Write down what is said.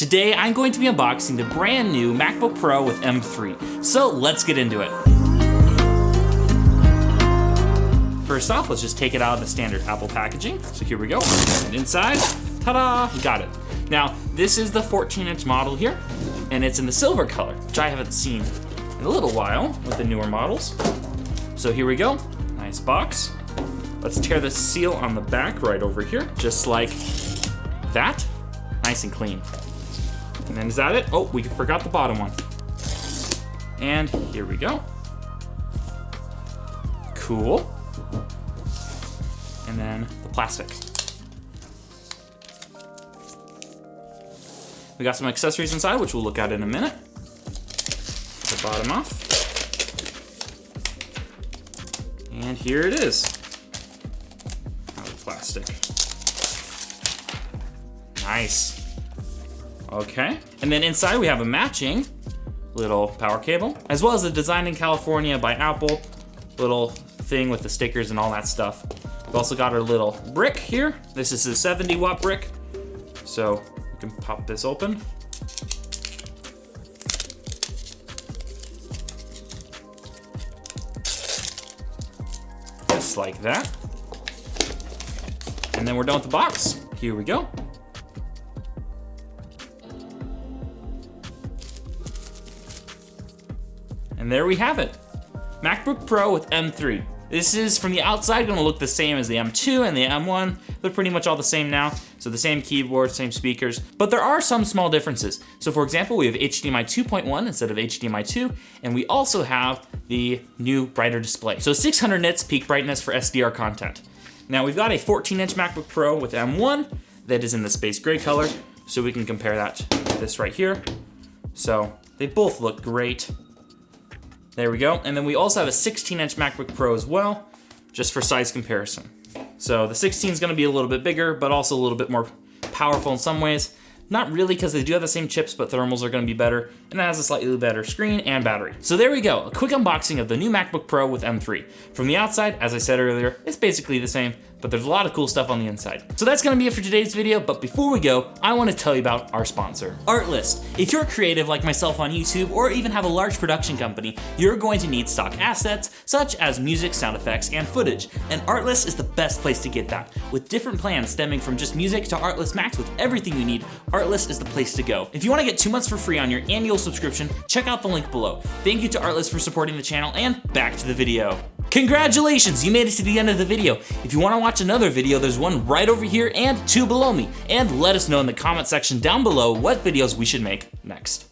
Today I'm going to be unboxing the brand new MacBook Pro with M3. So let's get into it. First off, let's just take it out of the standard Apple packaging. So here we go. And inside, ta-da, got it. Now, this is the 14-inch model here, and it's in the silver color, which I haven't seen in a little while with the newer models. So here we go, nice box. Let's tear the seal on the back right over here, just like that. Nice and clean. And then is that it? Oh, we forgot the bottom one. And here we go. Cool. And then the plastic. We got some accessories inside, which we'll look at in a minute. The bottom off. And here it is. Out of plastic. Nice. Okay. And then inside we have a matching little power cable, as well as a Designed in California by Apple little thing with the stickers and all that stuff. We've also got our little brick here. This is a 70-watt brick. So we can pop this open. Just like that. And then we're done with the box. Here we go. And there we have it. MacBook Pro with M3. This is, from the outside, gonna look the same as the M2 and the M1. They're pretty much all the same now. So the same keyboard, same speakers, but there are some small differences. So for example, we have HDMI 2.1 instead of HDMI 2, and we also have the new brighter display. So 600 nits peak brightness for SDR content. Now we've got a 14-inch MacBook Pro with M1 that is in the space gray color, so we can compare that to this right here. So they both look great. There we go. And then we also have a 16-inch MacBook Pro as well, just for size comparison. So the 16 is gonna be a little bit bigger, but also a little bit more powerful in some ways. Not really, because they do have the same chips, but thermals are gonna be better, and it has a slightly better screen and battery. So there we go, a quick unboxing of the new MacBook Pro with M3. From the outside, as I said earlier, it's basically the same, but there's a lot of cool stuff on the inside. So that's gonna be it for today's video, but before we go, I wanna tell you about our sponsor, Artlist. If you're creative like myself on YouTube, or even have a large production company, you're going to need stock assets, such as music, sound effects, and footage. And Artlist is the best place to get that. With different plans stemming from just music to Artlist Max with everything you need, Artlist is the place to go. If you wanna get 2 months for free on your annual subscription, check out the link below. Thank you to Artlist for supporting the channel, and back to the video. Congratulations, you made it to the end of the video. If you want to watch another video, there's one right over here and 2 below me. And let us know in the comment section down below what videos we should make next.